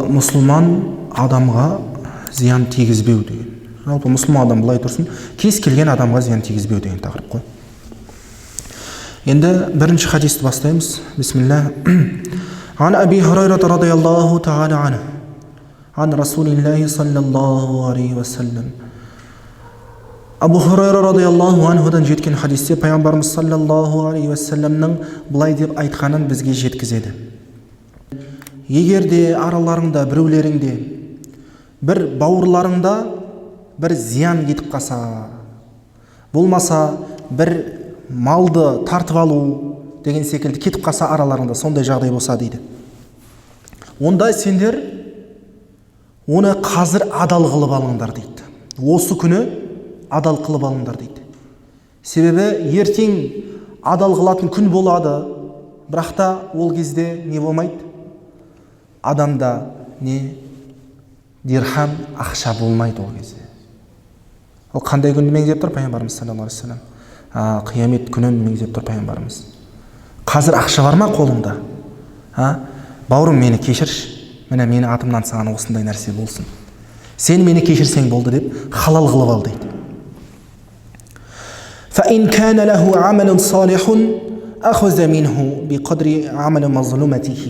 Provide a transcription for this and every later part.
мұсылман адамға зиян тигізбеу деген. Жалпы мұсылман адам былай тұрсын, кез келген адамға зиян тигізбеу деген тақырып қой. Енді бірінші хадисті бастаймыз. Бисмилlah. Ан Аби Хурайра радияллаху та'ала анху. Ан Расулиллахи саллаллаху алейхи ва саллям. Абу Хурайра радияллаху анхудан жеткен хадисте пайғамбарымыз саллаллаху алейхи ва саллямның былай деп айтқанын бізге жеткізеді. Егер де араларыңда біреулеріңде бір бауырларыңда бір зиян кетіп қалса, болмаса бір малды тартып алу деген секілді кетіп қалса араларыңда, сондай жағдай болса дейді, онда сендер оны қазір адал қылып алыңдар дейді. Осы күні адал қылып алыңдар дейді. Себебі ертең адал қылатын күн болады, бірақ та ол кезде не болмайды? Адамда не дирхам ақша болмайды ол кезде. Ол қандай күнді меңзеп тұр пайғамбарымыз саллаллаху алейхи ва саллям? Қиямет күнін меңзеп тұр пайғамбарымыз. Қазір ақша бар ма қолыңда? Бауырым, мені кешірші, міне менің атымнан саған осындай нәрсе болсын, сен мені кешірсең болды деп халал қылып ал дейді. فَإِنْ كَانَ لَهُ عَمَلٌ صَالِحٌ أَخَذَ مِنْهُ بِقَدْرِ عَمَلِ مَظْلُمَتِهِ.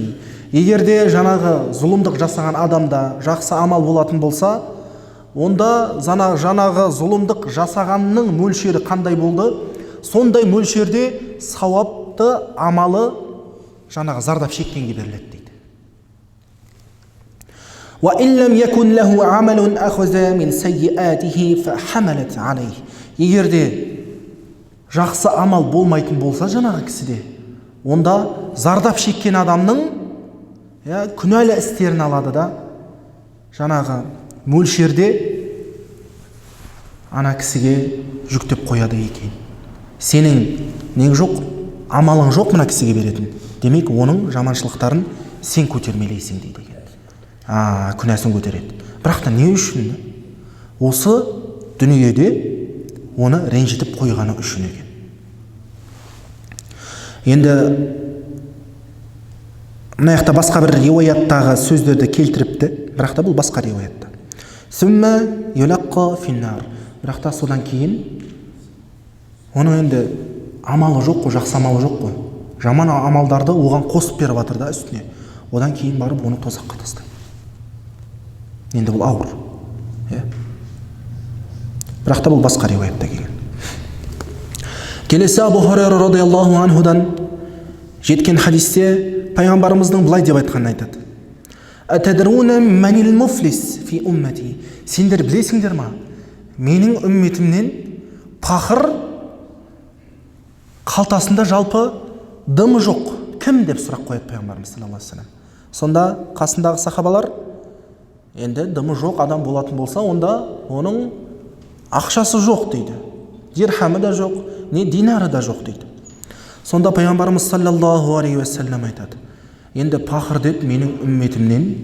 Егерде жаңағы зұлымдық жасаған адамда жақсы амал болатын болса, онда жаңағы зұлымдық жасағанның мөлшері қандай болды? Сондай мөлшерде сауапты амалы жаңағы зардап шеккенге беріледі дейді. وَإِنْ لَمْ يَكُنْ لَهُ عَمَلٌ أَخَذَ مِنْ سَيِّئَاتِهِ فَحَمَلَتْ عَلَيْهِ. Егерде жақсы амал болмайтын болса жаңағы кісіде, онда зардап шеккен адамның күнәлі істерін алады да, жаңағы мөлшерде ана кісіге жүктеп қояды екен. Сенің нең жоқ, амалың жоқ мына кісіге беретін. Демек, оның жаманшылықтарын сен көтермелейсің дейді екен. Күнәсін көтереді. Бірақ та не үшін? Осы дүниеде оны ренжітіп қойғаны үшін екен. Енді мына жақта басқа бір риуаяттағы сөздерді келтіріпті, бірақ та бұл басқа риуаятта. Сумма юлаққа финнар. Бірақ та содан кейін оның енді амалы жоқ қой, жақсы амалы жоқ қой. Жаман амалдарды оған қосып беріп жатыр да үстіне. Одан кейін барып оны тозаққа тастайды. Енді бұл ауыр. Бірақ та бұл басқа риуаятта келген. Келесі Абу Хурайра радияллаху анхудан жеткен хадисте пайғамбарымыздың былай деп айтқанын айтады. Атадруна манил муфлис фи уммати. Сендер білесіңдер ма? Менің үмметімнен пақыр қалтасында жалпы дымы жоқ кім деп сұрақ қояды пайғамбарымыз саллаллаху алейхи ва саллям. Сонда қасындағы сахабалар, енді дымы жоқ адам болатын болса, онда оның ақшасы жоқ дейді. Дирхамы да жоқ, не динары да жоқ дейді. Сонда пайғамбарымыз саллаллаху алейхи ва саллям айтады, енді пақыр деп менің үмметімнен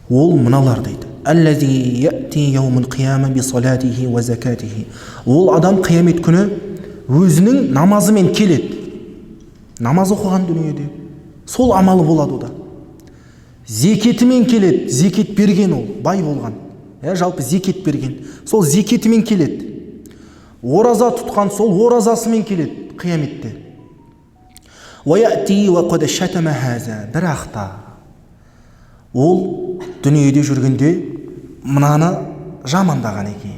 ол мыналар дейді. Аллази яти яумул қияма би салатихи ва закатихи. Ол адам қиямет күні өзінің намазымен келеді. Намаз оқыған дүниеде сол амалы болады ода. Зекетімен келеді, зекет берген, ол бай болған. Жалпы зекет берген. Сол зекетімен келеді. Ораза тұтқан, сол оразасымен келеді қияметте. Бірақ та ол дүниеде жүргенде мынаны жамандаған екен,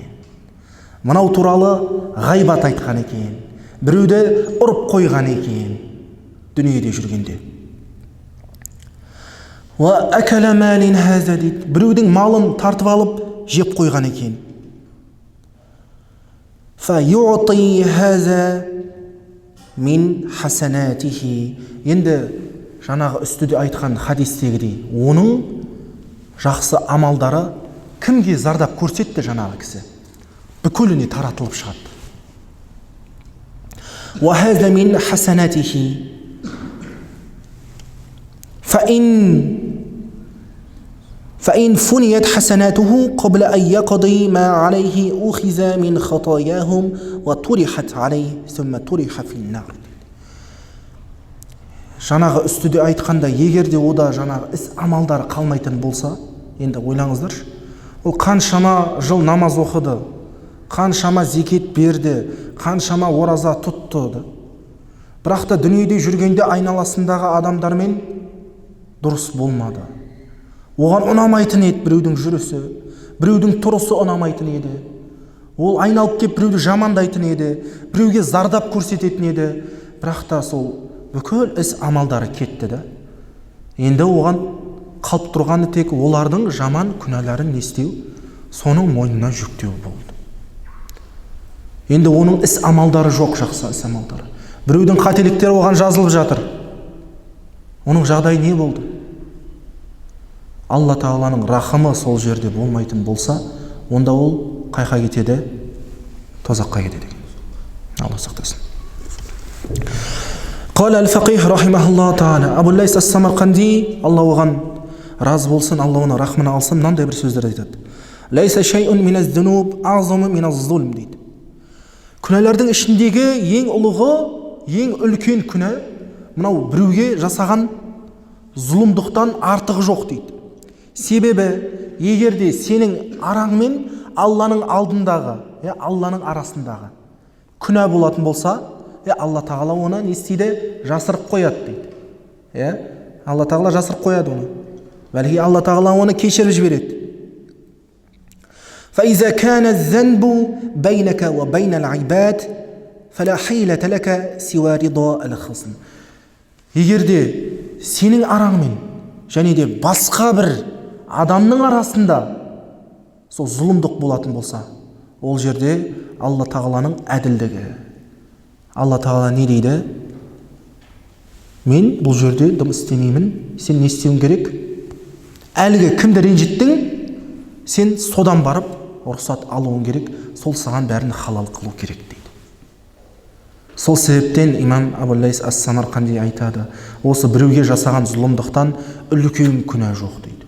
мынау туралы ғайбат айтқан екен, біреуді ұрып қойған екен дүниеде жүргенде. Біреудің малын тартып алып жеп қойған екен. فَيُعْطِي هَذَا مِنْ حَسَنَاتِهِ. Енді жаңағы үстіде айтқан хадистегідей, оның жақсы амалдары кімге зардап көрсетті жаңағы кісі? Бүкіліне таратылып шығады. وَهَذَا مِنْ حَسَنَاتِهِ فإن فنيت حسناته قبل أن يقضي ما عليه أخذ من خطاياهم وطرحت عليه ثم طرح في النار. жаңағы үстіде айтқанда, егер де ода жаңағы іс амалдары қалмайтын болса, енді ойлаңыздаршы, ол қаншама жыл намаз оқыды, қаншама зекет берді, қаншама ораза тұтты, бірақ та дүниеде жүргенде айналасындағы адамдармен дұрыс болмады. Оған ұнамайтын еді біреудің жүрісі, біреудің тұрысы ұнамайтын еді. Ол айналып кеп біреуді жамандайтын еді, біреуге зардап көрсететін еді, бірақ та сол бүкіл іс амалдары кетті да. Енді оған қалып тұрғаны тек олардың жаман күнәларын не істеу, соның мойнына жүктеу болды. Енді оның іс амалдары жоқ, жақсы іс амалдары. Біреудің қателіктері оған жазылып жатыр. Оның жағдайы не болды? Алла Тағаланың рахымы сол жерде болмайтын болса, онда ол қайқа кетеді? Тозаққа кетеді екен. Алла сақтасын. قال الفقيه رحمه الله تعالى أبو الليث السمرقندي الله оған разы болсын, Алла оны рахмына алсын, мынандай бір сөздер айтады. ليس شيء من الذنوب أعظم من الظلم дейді. Күнәлердің ішіндегі ең ұлығы, ең үлкен күнә мынау біреуге жасаған зұлымдықтан артығы жоқ дейді. Себебі, егерде сенің араңмен Алланың алдындағы, Алланың арасындағы күнә болатын болса, Алла Тағала оны не істейді? Жасырып қояды дейді. Алла Тағала жасырып қояды оны. Бәлки Алла Тағала оны кешіріп жібереді. فإذا كان الذنب بينك وبين العباد فلا حيلة لك سوى رضا الخصم. Егерде сенің араңмен және де басқа бір адамның арасында сол зұлымдық болатын болса, ол жерде Алла Тағаланың әділдігі. Алла Тағала не дейді? Мен бұл жерде дым істемеймін, сен не істеуің керек? Әлгі кімді ренжіттің, сен содан барып рұқсат алуың керек, сол саған бәрін халал қылу керек дейді. Сол себептен имам Абу Лейс ас-Самарқанди айтады, осы біреуге жасаған зұлымдықтан үлкен күнә жоқ дейді.